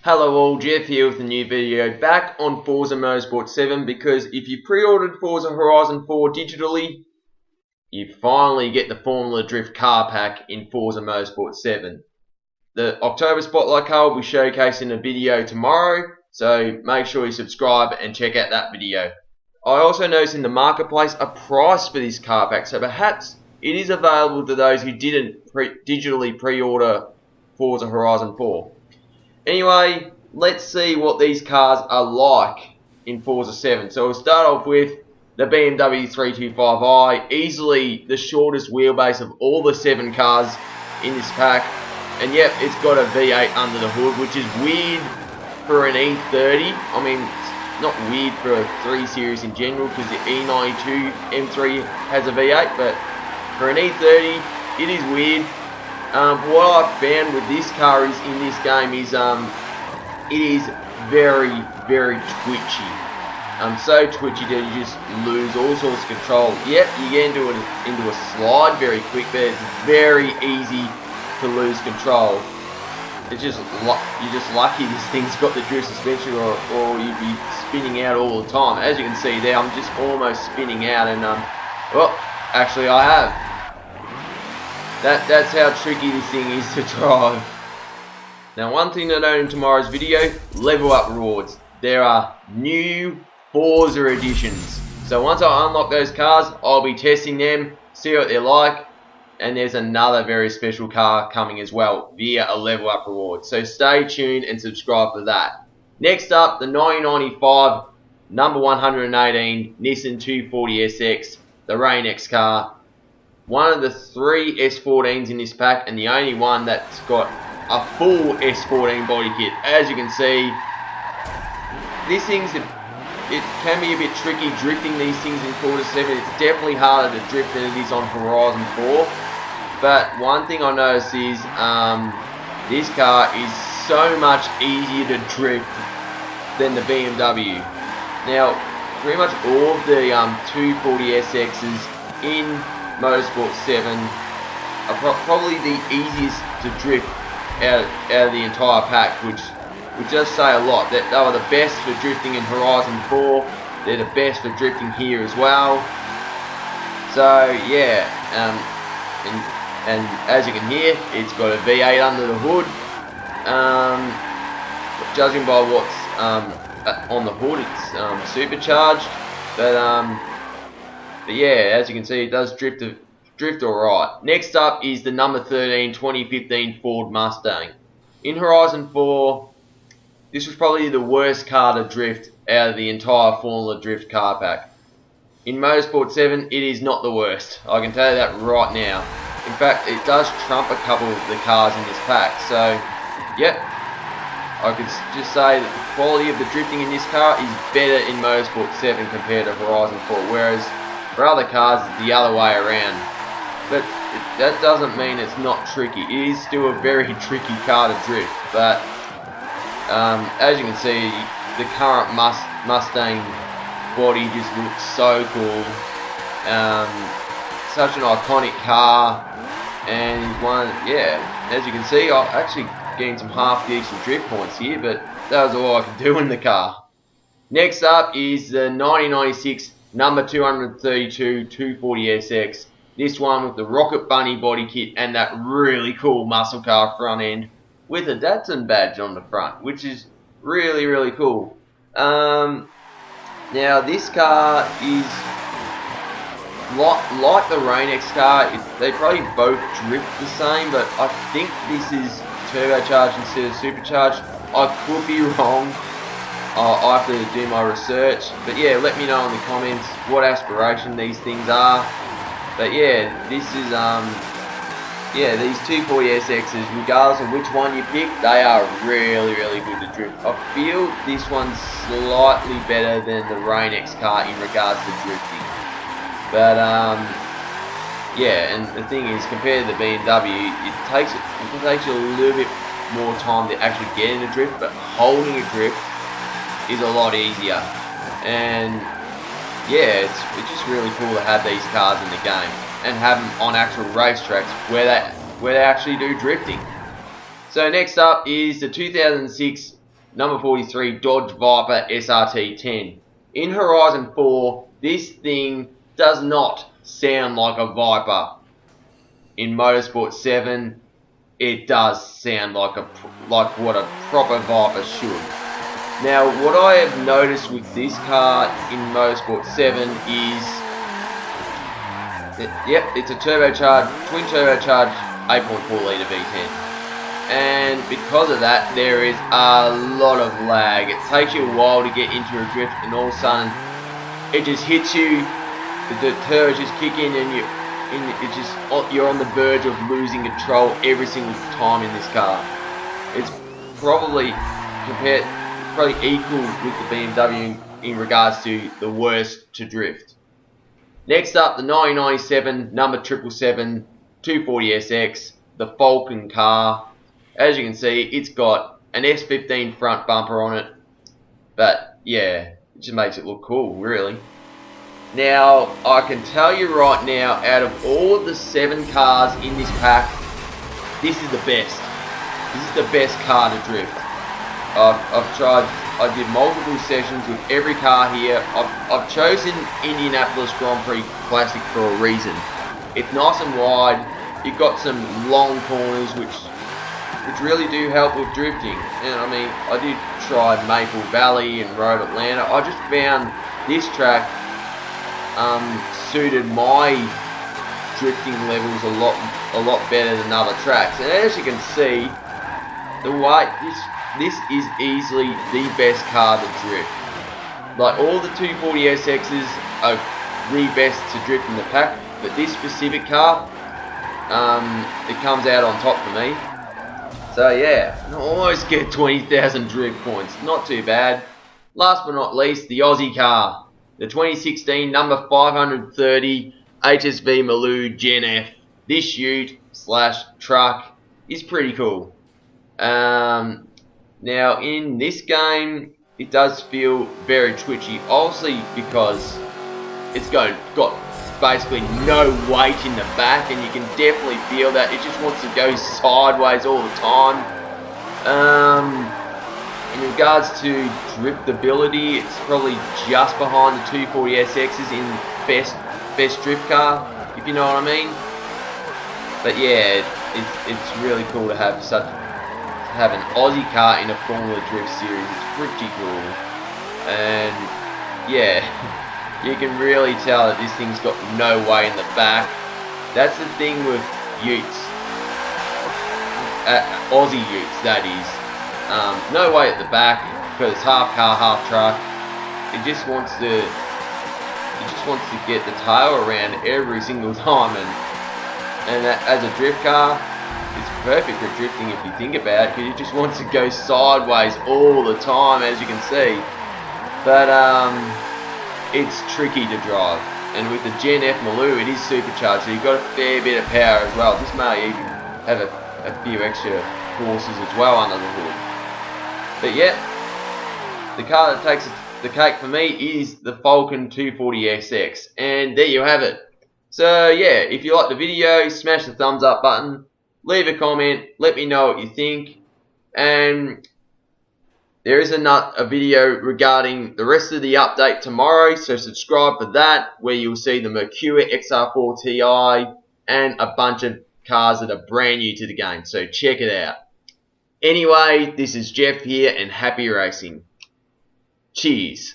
Hello all, Jeff here with a new video back on Forza Motorsport 7 because if you pre-ordered Forza Horizon 4 digitally, you finally get the Formula Drift car pack in Forza Motorsport 7. The October Spotlight car will be showcased in a video tomorrow, so make sure you subscribe and check out that video. I also noticed in the marketplace a price for this car pack, so perhaps it is available to those who didn't digitally pre-order Forza Horizon 4. Anyway, let's see what these cars are like in Forza 7. So we'll start off with the BMW 325i, easily the shortest wheelbase of all the 7 cars in this pack. And yep, it's got a V8 under the hood, which is weird for an E30. I mean, it's not weird for a 3 Series in general, because the E92 M3 has a V8, but for an E30, it is weird. What I found with this car is in this game is it is very, very twitchy. So twitchy that you just lose all sorts of control. Yep, you get into a slide very quick, but it's very easy to lose control. It's just you're just lucky this thing's got the drift suspension, or you'd be spinning out all the time. As you can see there, I'm just almost spinning out, and well, actually I have. That's how tricky this thing is to drive. Now, one thing to note in tomorrow's video, level up rewards. There are new Forza editions. So once I unlock those cars, I'll be testing them, see what they're like, and there's another very special car coming as well via a level up reward. So stay tuned and subscribe for that. Next up, the 1995 number 118 Nissan 240SX, the Rain X car. One of the 3 S14s in this pack, and the only one that's got a full S14 body kit. As you can see, this thing's it can be a bit tricky drifting these things in Forza 7. It's definitely harder to drift than it is on Horizon 4. But one thing I noticed is this car is so much easier to drift than the BMW. Now, pretty much all of the 240SXs in Motorsport 7 are probably the easiest to drift out of the entire pack, which does say a lot. That they were the best for drifting in Horizon 4. They're the best for drifting here as well. So yeah, and as you can hear, it's got a V8 under the hood. Judging by what's on the hood, it's supercharged, but yeah, as you can see, it does drift alright. Next up is the number 13 2015 Ford Mustang. In Horizon 4, this was probably the worst car to drift out of the entire Formula Drift car pack. In Motorsport 7, it is not the worst. I can tell you that right now. In fact, it does trump a couple of the cars in this pack. So, yep, I could just say that the quality of the drifting in this car is better in Motorsport 7 compared to Horizon 4, whereas for other cars, it's the other way around. But that doesn't mean it's not tricky. It is still a very tricky car to drift. But as you can see, the current Mustang body just looks so cool. Such an iconic car, and one, yeah. As you can see, I actually gained some half decent drift points here, but that was all I could do in the car. Next up is the 1996 number 232 240SX. This one with the Rocket Bunny body kit and that really cool muscle car front end with a Datsun badge on the front, which is really, really cool. Now this car is like the Rain X car. They probably both drift the same, but I think this is turbocharged instead of supercharged. I could be wrong. I have to do my research, but yeah, let me know in the comments what aspiration these things are. But yeah, this is yeah, these 240SXs, regardless of which one you pick, they are really, really good to drift. I feel this one's slightly better than the Rain X car in regards to drifting. But yeah, and the thing is, compared to the BMW, it takes you a little bit more time to actually get in a drift, but holding a drift is a lot easier. And yeah, it's just really cool to have these cars in the game and have them on actual racetracks where they actually do drifting. So next up is the 2006 number 43 Dodge Viper SRT10. In Horizon 4, this thing does not sound like a Viper. In Motorsport 7, it does sound like what a proper Viper should. Now, what I have noticed with this car in Motorsport 7 is yep, it's a twin turbocharged 8.4 litre V10. And because of that, there is a lot of lag. It takes you a while to get into a drift, and all of a sudden, it just hits you. The turbos just kick in, and you're on the verge of losing control every single time in this car. It's probably equal with the BMW in regards to the worst to drift. Next up, the 1997 number 777 240SX, the Falcon car. As you can see, it's got an S15 front bumper on it, but yeah, it just makes it look cool, really. Now, I can tell you right now, out of all of the 7 cars in this pack, this is the best. This is the best car to drift. I did multiple sessions with every car here. I've chosen Indianapolis Grand Prix Classic for a reason. It's nice and wide. You've got some long corners which really do help with drifting. And I mean, I did try Maple Valley and Road Atlanta. I just found this track suited my drifting levels a lot better than other tracks. And as you can see, this is easily the best car to drift. Like, all the 240SXs are the best to drift in the pack, but this specific car, it comes out on top for me. So yeah, I almost get 20,000 drift points. Not too bad. Last but not least, the Aussie car. The 2016 number 530 HSV Maloo Gen F. This ute / truck is pretty cool. Now, in this game, it does feel very twitchy, obviously because it's got basically no weight in the back, and you can definitely feel that it just wants to go sideways all the time. In regards to driftability, it's probably just behind the 240SXs in best drift car, if you know what I mean. But yeah, it's really cool to have an Aussie car in a Formula Drift series. It's pretty cool, and yeah, you can really tell that this thing's got no weight in the back. That's the thing with utes, Aussie utes, that is. No weight at the back because it's half car, half truck. It just wants to get the tail around every single time, and as a drift car, it's perfect for drifting if you think about it, because it just wants to go sideways all the time, as you can see. But it's tricky to drive, and with the Gen F Maloo, it is supercharged, so you've got a fair bit of power as well. This may even have a few extra horses as well under the hood. But yeah, the car that takes the cake for me is the Falcon 240SX, and there you have it. So yeah, if you like the video, smash the thumbs up button, leave a comment, let me know what you think, and there is a video regarding the rest of the update tomorrow, so subscribe for that, where you'll see the Mercury XR4 Ti and a bunch of cars that are brand new to the game, so check it out. Anyway, this is Jeff here, and happy racing. Cheers.